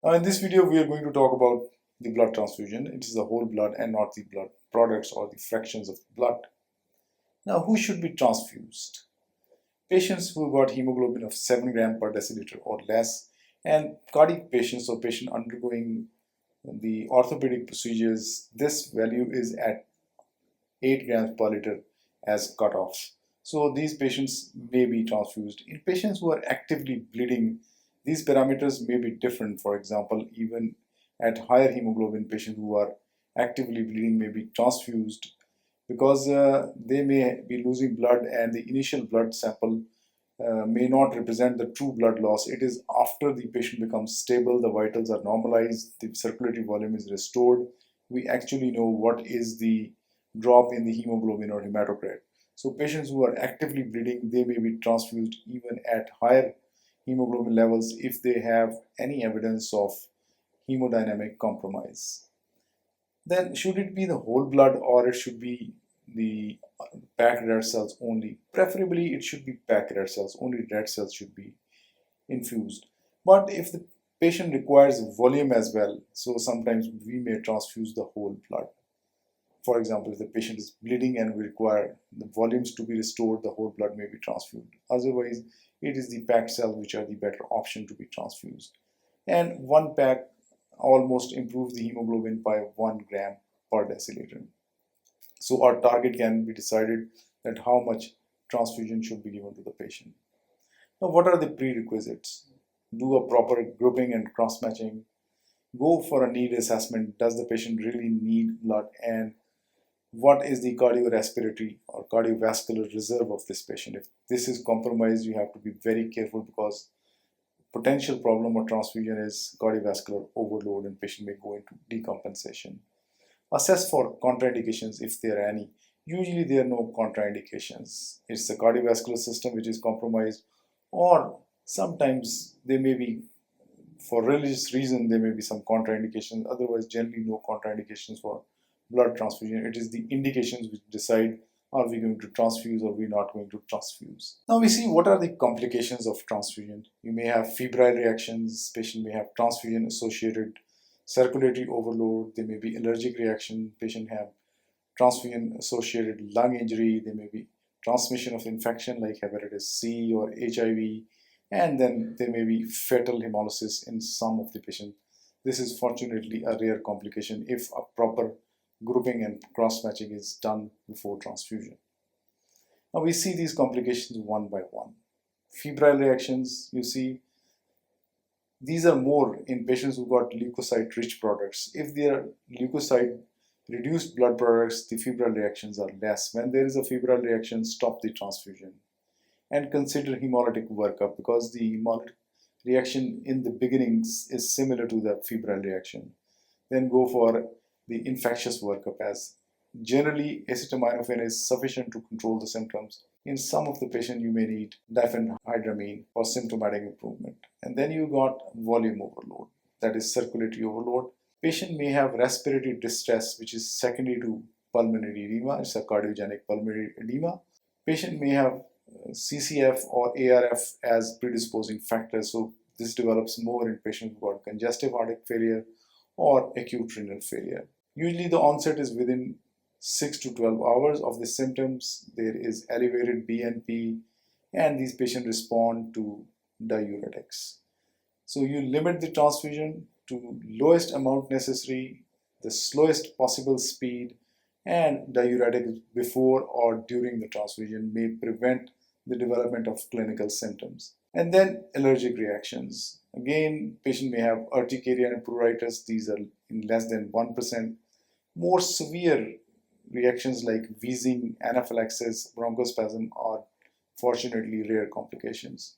Now in this video we are going to talk about the blood transfusion. It is the whole blood and not the blood products or the fractions of the blood. Now who should be transfused? Patients who got hemoglobin of 7 gram per deciliter or less, and cardiac patients or patient undergoing the orthopedic procedures, this value is at 8 grams per liter as cutoff. So these patients may be transfused. In patients who are actively bleeding, these parameters may be different. For example, even at higher hemoglobin, patients who are actively bleeding may be transfused because they may be losing blood and the initial blood sample may not represent the true blood loss. It is after the patient becomes stable, the vitals are normalized, the circulatory volume is restored, we actually know what is the drop in the hemoglobin or hematocrit. So patients who are actively bleeding, they may be transfused even at higher hemoglobin levels if they have any evidence of hemodynamic compromise. Then should it be the whole blood or it should be the packed red cells only? Preferably it should be packed red cells, only red cells should be infused. But if the patient requires volume as well, so sometimes we may transfuse the whole blood. For example, if the patient is bleeding and we require the volumes to be restored, the whole blood may be transfused. Otherwise, it is the packed cells which are the better option to be transfused. And one pack almost improves the hemoglobin by 1 gram per deciliter. So our target can be decided that how much transfusion should be given to the patient. Now, what are the prerequisites? Do a proper grouping and cross-matching. Go for a need assessment. Does the patient really need blood? And what is the cardiorespiratory or cardiovascular reserve of this patient? If this is compromised, you have to be very careful because potential problem of transfusion is cardiovascular overload and patient may go into decompensation. Assess for contraindications if there are any. Usually there are no contraindications. It's the cardiovascular system which is compromised, or sometimes there may be, for religious reason, there may be some contraindications. Otherwise, generally no contraindications for blood transfusion. It is the indications which decide are we going to transfuse or we're not going to transfuse. Now we see what are the complications of transfusion. You may have febrile reactions, patient may have transfusion associated circulatory overload, there may be allergic reaction, patient have transfusion associated lung injury, there may be transmission of infection like hepatitis C or HIV, and then there may be fatal hemolysis in some of the patients. This is fortunately a rare complication if a proper grouping and cross-matching is done before transfusion. Now we see these complications one by one. Febrile reactions, you see, these are more in patients who got leukocyte-rich products. If they are leukocyte-reduced blood products, the febrile reactions are less. When there is a febrile reaction, stop the transfusion. And consider hemolytic workup because the hemolytic reaction in the beginnings is similar to the febrile reaction. Then go for the infectious workup, as generally acetaminophen is sufficient to control the symptoms. In some of the patients you may need diphenhydramine for symptomatic improvement. And then you got volume overload, that is circulatory overload. Patient may have respiratory distress which is secondary to pulmonary edema. It's a cardiogenic pulmonary edema. Patient may have CCF or ARF as predisposing factors, so this develops more in patients who got congestive heart failure or acute renal failure. Usually the onset is within 6 to 12 hours of the symptoms. There is elevated BNP and these patients respond to diuretics. So you limit the transfusion to lowest amount necessary, the slowest possible speed, and diuretics before or during the transfusion may prevent the development of clinical symptoms. And then allergic reactions. Again, patient may have urticaria and pruritus. These are in less than 1%. More severe reactions like wheezing, anaphylaxis, bronchospasm are fortunately rare complications.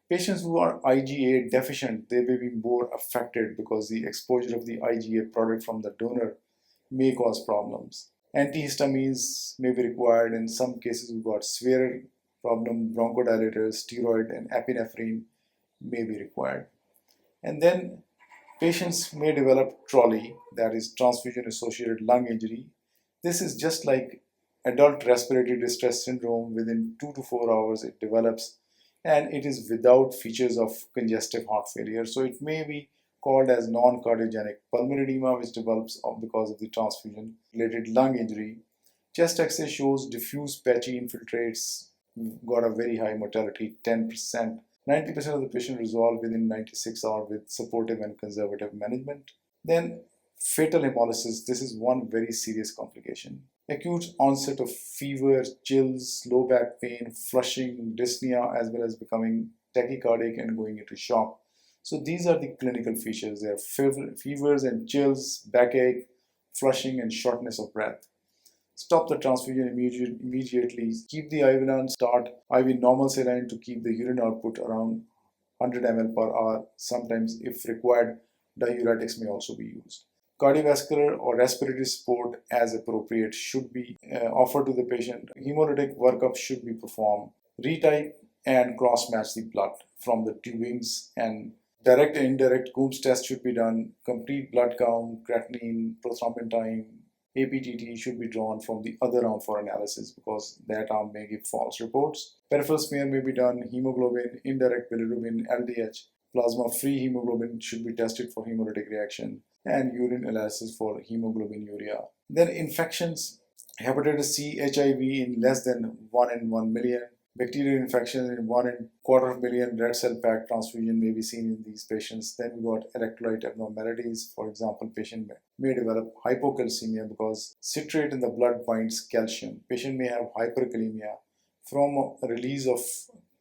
Patients who are IgA deficient, they may be more affected because the exposure of the IgA product from the donor may cause problems. Antihistamines may be required. In some cases, we've got severe problem, bronchodilators, steroid, and epinephrine may be required. And then patients may develop TRALI, that is transfusion-associated lung injury. This is just like adult respiratory distress syndrome. Within 2 to 4 hours it develops, and it is without features of congestive heart failure. So it may be called as non-cardiogenic pulmonary edema, which develops because of the transfusion-related lung injury. Chest X-ray shows diffuse patchy infiltrates, got a very high mortality, 10%. 90% of the patient resolved within 96 hours with supportive and conservative management. Then fatal hemolysis, this is one very serious complication. Acute onset of fever, chills, low back pain, flushing, dyspnea, as well as becoming tachycardic and going into shock. So these are the clinical features. There are fevers and chills, backache, flushing, and shortness of breath. Stop the transfusion immediately. Keep the IV on, start IV normal saline to keep the urine output around 100 ml per hour. Sometimes, if required, diuretics may also be used. Cardiovascular or respiratory support as appropriate should be offered to the patient. Hemolytic workup should be performed. Retype and cross-match the blood from the tubings, and direct and indirect Coombs test should be done. Complete blood count, creatinine, prothrombin time, APTT should be drawn from the other arm for analysis because that arm may give false reports. Peripheral smear may be done. Hemoglobin, indirect bilirubin, LDH, plasma-free hemoglobin should be tested for hemolytic reaction, and urine analysis for hemoglobinuria. Then infections, hepatitis C, HIV in less than 1 in 1 million. Bacterial infection in 1 in quarter of million. Red cell pack transfusion may be seen in these patients. Then we got electrolyte abnormalities. For example, patient may develop hypocalcemia because citrate in the blood binds calcium. Patient may have hyperkalemia from a release of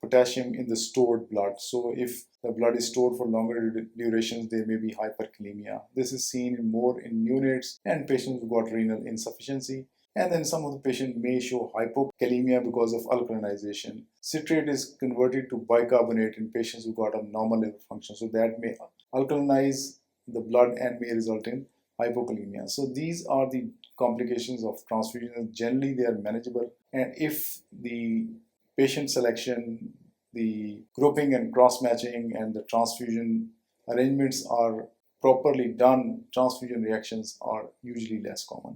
potassium in the stored blood. So if the blood is stored for longer durations, there may be hyperkalemia. This is seen more in neonates and patients who got renal insufficiency. And then some of the patient may show hypokalemia because of alkalinization. Citrate is converted to bicarbonate in patients who got a normal liver function. So that may alkalinize the blood and may result in hypokalemia. So these are the complications of transfusion. Generally, they are manageable. And if the patient selection, the grouping and cross-matching, and the transfusion arrangements are properly done, transfusion reactions are usually less common.